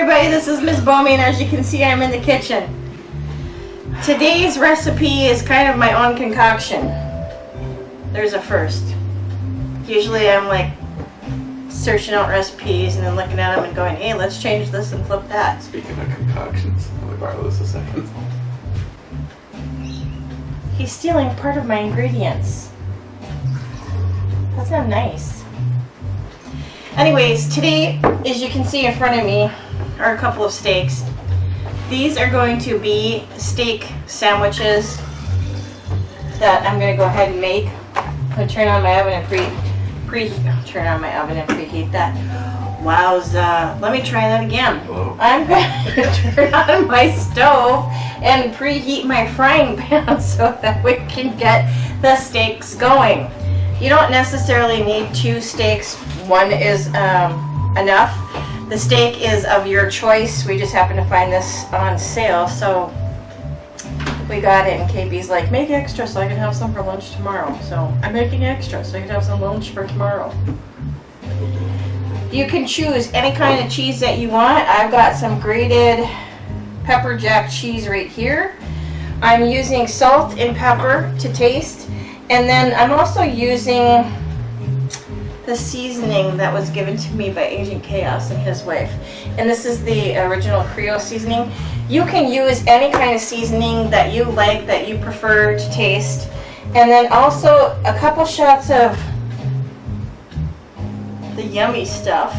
everybody, this is Mzbomey, and as you can see, I'm in the kitchen. Today's recipe is kind of my own concoction. There's a first. Usually I'm like searching out recipes and then looking at them and going, hey, let's change this and flip that. Speaking of concoctions, let me borrow this a second. He's stealing part of my ingredients. That's not nice. Anyways, today, as you can see in front of me, are a couple of steaks. These are going to be steak sandwiches that I'm going to go ahead and make. I'm going to turn on my oven and preheat that. Wowza. Let me try that again. Hello? I'm going to turn on my stove and preheat my frying pan so that we can get the steaks going. You don't necessarily need 2 steaks. One is enough. The steak is of your choice. We just happened to find this on sale, so we got it, and KB's like, make extra so I can have some for lunch tomorrow. So I'm making extra so I can have some lunch for tomorrow. You can choose any kind of cheese that you want. I've got some grated pepper jack cheese right here. I'm using salt and pepper to taste. And then I'm also using the seasoning that was given to me by Agent Chaos and his wife. And this is the original Creole seasoning. You can use any kind of seasoning that you like, that you prefer to taste. And then also a couple shots of the yummy stuff.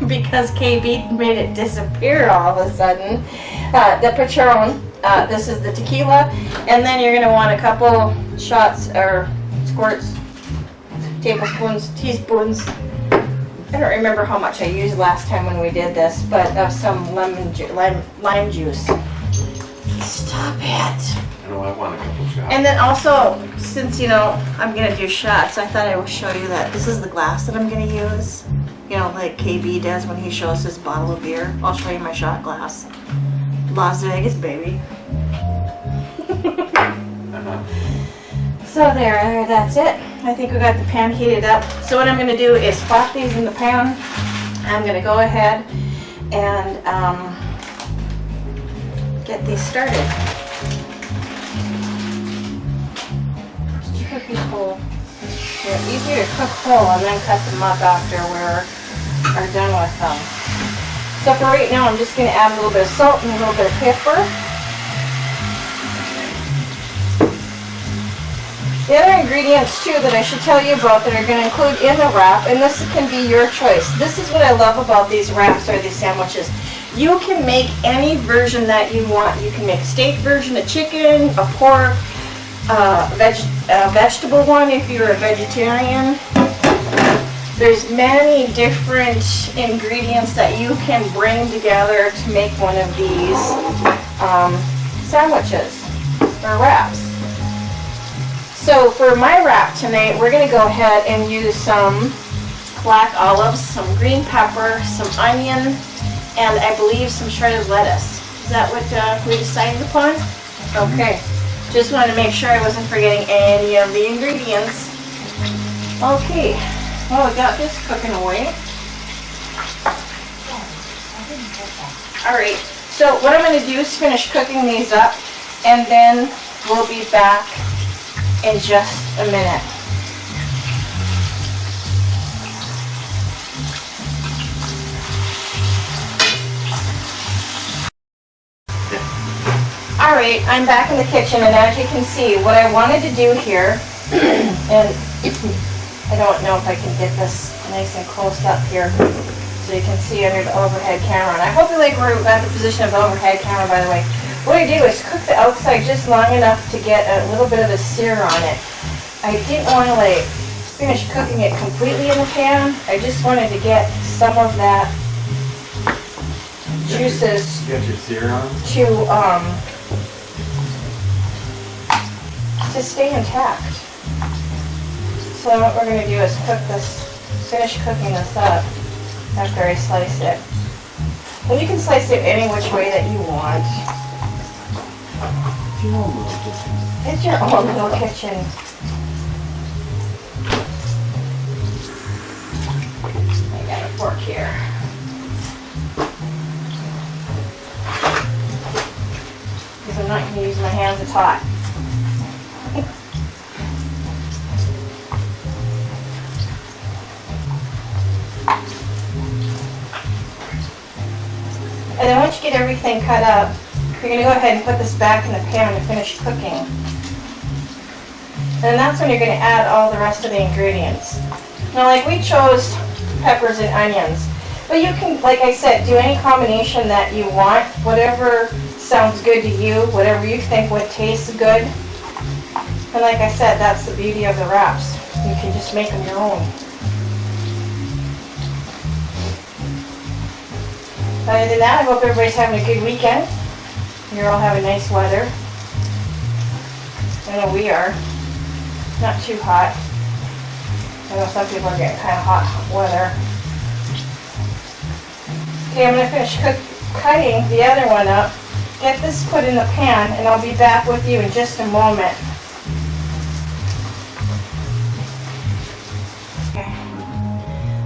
Because KB made it disappear all of a sudden. The Patron. This is the tequila, and then you're going to want a couple shots or squirts, tablespoons, teaspoons. I don't remember how much I used last time when we did this, but of some lime juice. Stop it. I know I want a couple shots. And then also, since you know I'm going to do shots, I thought I would show you that this is the glass that I'm going to use. You know, like KB does when he shows his bottle of beer. I'll show you my shot glass. Las Vegas, baby. So there, that's it. I think we got the pan heated up. So what I'm going to do is pop these in the pan. I'm going to go ahead and get these started. Cook these whole. They're easier to cook whole and then cut them up after we're done with them. So for right now, I'm just going to add a little bit of salt and a little bit of pepper. The other ingredients too that I should tell you about that are going to include in the wrap, and this can be your choice. This is what I love about these wraps or these sandwiches. You can make any version that you want. You can make a steak version, a chicken, a pork, a vegetable one if you're a vegetarian. There's many different ingredients that you can bring together to make one of these sandwiches or wraps. So for my wrap tonight, we're going to go ahead and use some black olives, some green pepper, some onion, and I believe some shredded lettuce. Is that what we decided upon? Okay. Just wanted to make sure I wasn't forgetting any of the ingredients. Okay. Well, we got this cooking away. Alright, so what I'm going to do is finish cooking these up, and then we'll be back in just a minute. Alright, I'm back in the kitchen, and as you can see, what I wanted to do here, and I don't know if I can get this nice and close up here so you can see under the overhead camera. And I hope you like we're at the position of the overhead camera, by the way. What I do is cook the outside just long enough to get a little bit of a sear on it. I didn't want to like finish cooking it completely in the pan. I just wanted to get some of that juices You got your sear on? to stay intact. So what we're going to do is finish cooking this up after I slice it. And you can slice it any which way that you want. It's your own little kitchen. I got a fork here. I'm not going to use my hands, it's hot. And then once you get everything cut up, you're going to go ahead and put this back in the pan to finish cooking. And that's when you're going to add all the rest of the ingredients. Now, like we chose peppers and onions, but you can, like I said, do any combination that you want, whatever sounds good to you, whatever you think would taste good. And like I said, that's the beauty of the wraps. You can just make them your own. Other than that, I hope everybody's having a good weekend. You're all having nice weather. I know we are. Not too hot. I know some people are getting kind of hot weather. Okay, I'm going to finish cutting the other one up. Get this put in the pan, and I'll be back with you in just a moment.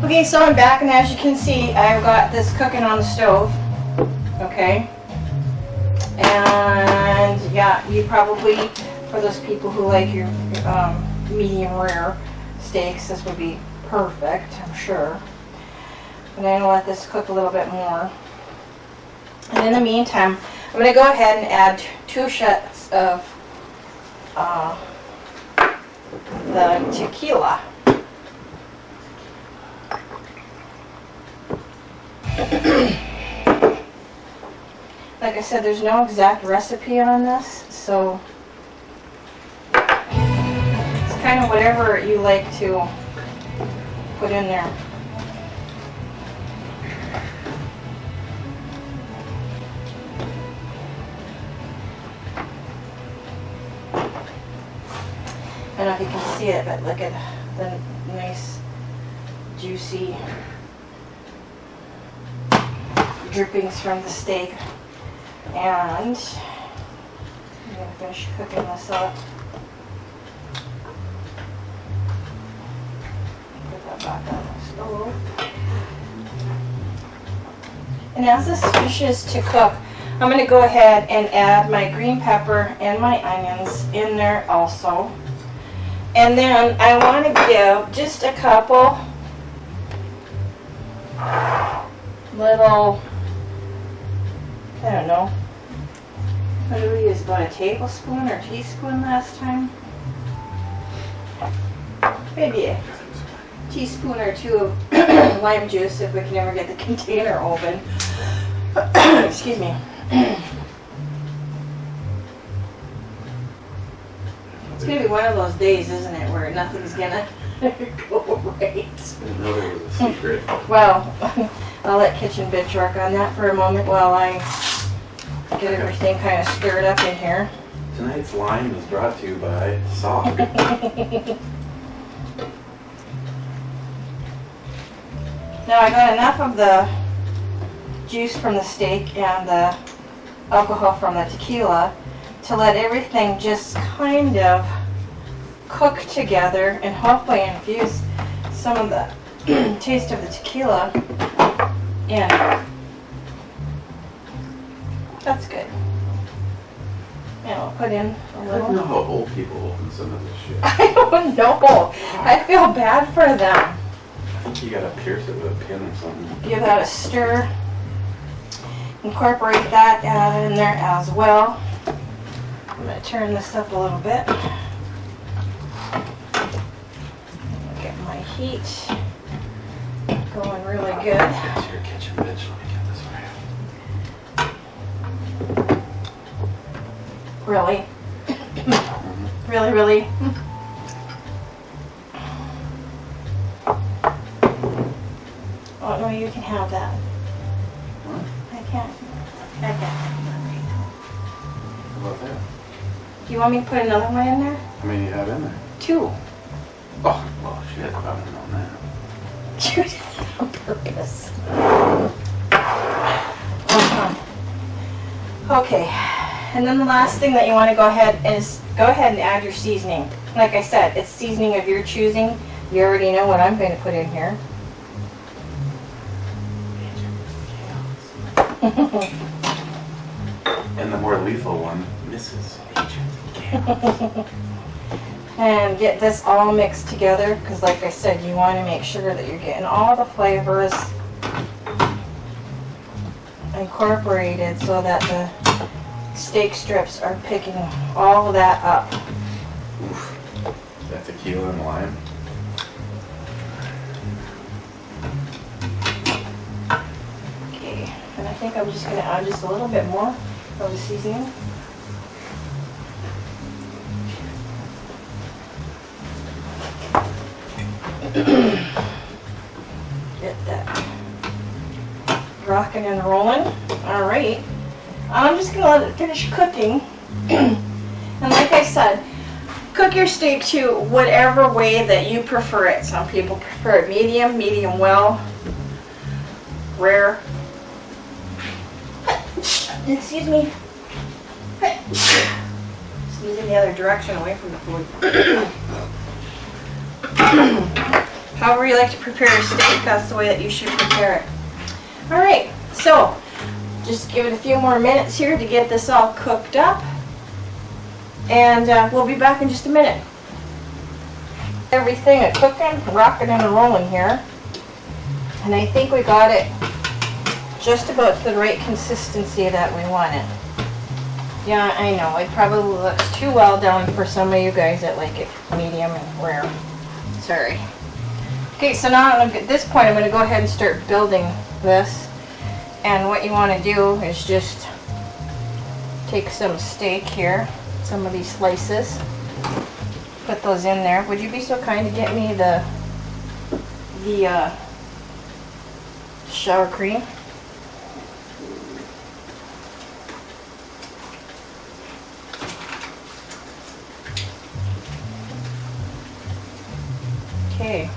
Okay, so I'm back, and as you can see, I've got this cooking on the stove. Okay. And yeah, you probably, for those people who like your medium rare steaks, this would be perfect, I'm sure. And I'm going to let this cook a little bit more. And in the meantime, I'm going to go ahead and add 2 shots of the tequila. Like I said, there's no exact recipe on this, so it's kind of whatever you like to put in there. I don't know if you can see it, but look at the nice, juicy drippings from the steak. And I'm going to finish cooking this up. Put that back on the stove. And as this finishes to cook, I'm going to go ahead and add my green pepper and my onions in there also. And then I want to give just a couple little, I don't know, what did we use, about a tablespoon or teaspoon last time? Maybe a teaspoon or 2 of lime juice if we can ever get the container open. Excuse me. It's going to be one of those days, isn't it, where nothing's going to go right. I didn't know there was a secret. Well, I'll let Kitchen Bitch work on that for a moment while I get everything kind of stirred up in here. Tonight's line is brought to you by Sock. Now I got enough of the juice from the steak and the alcohol from the tequila to let everything just kind of cook together and hopefully infuse some of the taste of the tequila in. That's good. And I'll put in a I don't know little. how old people open some of this shit. I don't know. I feel bad for them. I think you gotta pierce it with a pin or something. Give that a stir. Incorporate that in there as well. I'm going to turn this up a little bit. Get my heat going really good. It's your kitchen, bitch. Let me get this for you. Really? Really, really? Oh no, you can have that. What? I can't. I can't. How about that? Do you want me to put another one in there? How many do you have in there? 2. Oh, well, shit, I don't know that. You did it on purpose. Okay, and then the last thing that you want to go ahead and add your seasoning. Like I said, it's seasoning of your choosing. You already know what I'm going to put in here. And the more lethal one, Mrs. Agent Campbell. And get this all mixed together, because like I said, you want to make sure that you're getting all the flavors incorporated so that the steak strips are picking all of that up. Oof. Is that tequila and lime? Okay, and I think I'm just going to add just a little bit more of the seasoning. Get that rocking and rolling. All right. I'm just going to let it finish cooking. And like I said, cook your steak to whatever way that you prefer it. Some people prefer it medium, medium well, rare. Excuse me. Sneezing the other direction away from the food. However you like to prepare your steak, that's the way that you should prepare it. All right, so just give it a few more minutes here to get this all cooked up, and we'll be back in just a minute. Everything is cooking, rocking and rolling here, and I think we got it just about the right consistency that we wanted. Yeah, I know, it probably looks too well done for some of you guys that like it medium and rare. Sorry. Okay, so now at this point I'm going to go ahead and start building this. And what you want to do is just take some steak here, some of these slices, put those in there. Would you be so kind to get me the sour cream? Okay,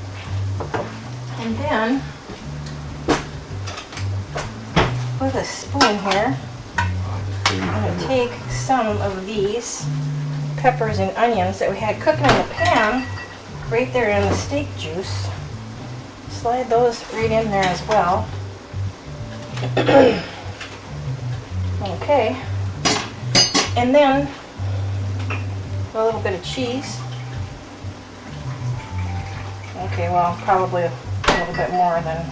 and then with a spoon here, I'm going to take some of these peppers and onions that we had cooking in the pan right there in the steak juice. Slide those right in there as well. Okay, and then a little bit of cheese. Okay, well, probably a little bit more than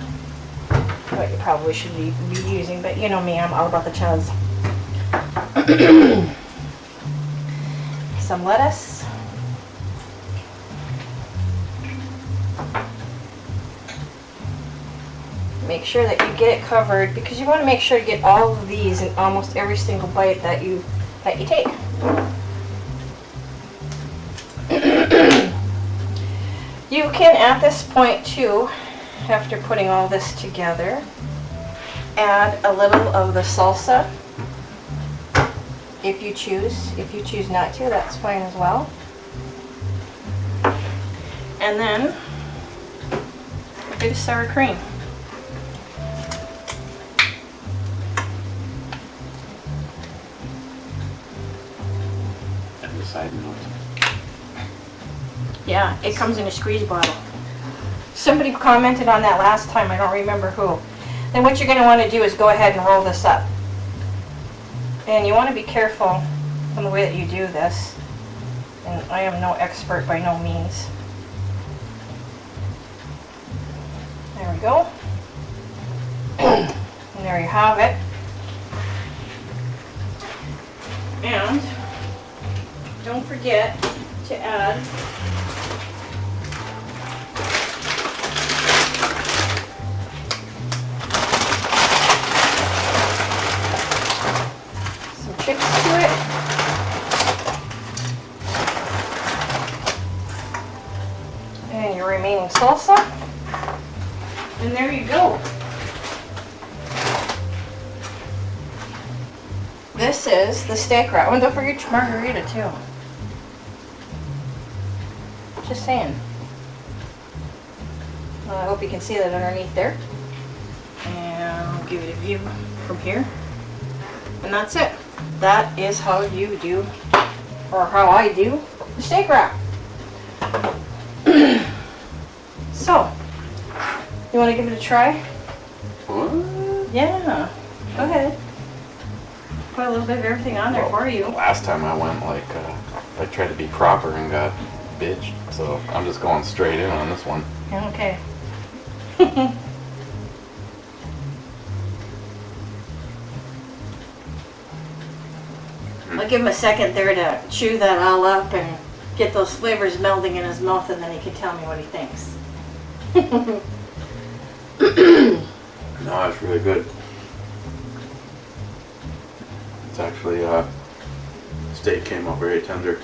what you probably should be using, but you know me, I'm all about the chuz. Some lettuce. Make sure that you get it covered, because you want to make sure to get all of these in almost every single bite that you take. You can, at this point too, after putting all this together, add a little of the salsa if you choose. If you choose not to, that's fine as well. And then a bit of sour cream. And the side note. Yeah, it comes in a squeeze bottle. Somebody commented on that last time, I don't remember who. Then what you're going to want to do is go ahead and roll this up. And you want to be careful in the way that you do this. And I am no expert by no means. There we go. And there you have it. And don't forget to add chips to it. And your remaining salsa. And there you go. This is the steak wrap. And don't forget your margarita too. Just saying. Well, I hope you can see that underneath there. And I'll give you a view from here. And that's it. That is how you do, or how I do, the steak wrap. So, you want to give it a try? What? Yeah. Go ahead. put a little bit of everything on there Well, for you. Last time I went, like, I tried to be proper and got bitched, so I'm just going straight in on this one. Okay. I'll give him a second there to chew that all up and get those flavors melding in his mouth, and then he can tell me what he thinks. No, it's really good. It's actually, steak came out very tender.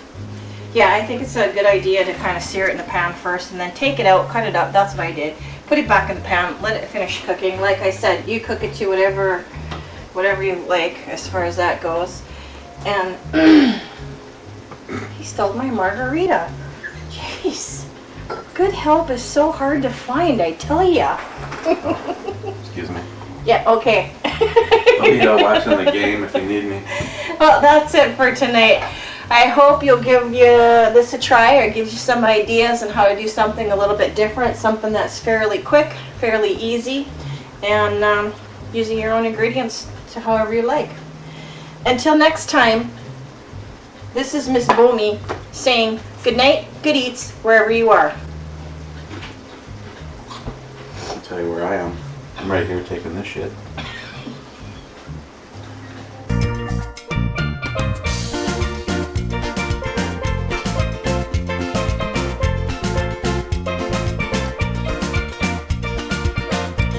Yeah, I think it's a good idea to kind of sear it in the pan first and then take it out, cut it up. That's what I did. Put it back in the pan, let it finish cooking. Like I said, you cook it to whatever you like as far as that goes. And he stole my margarita. Jeez. Good help is so hard to find, I tell ya. Excuse me. Yeah, okay. I'll be watching the game if you need me. Well, that's it for tonight. I hope you'll give this a try, or gives you some ideas on how to do something a little bit different, something that's fairly quick, fairly easy, and using your own ingredients to however you like. Until next time, this is Mzbomey saying good night, good eats, wherever you are. I'll tell you where I am. I'm right here taking this shit.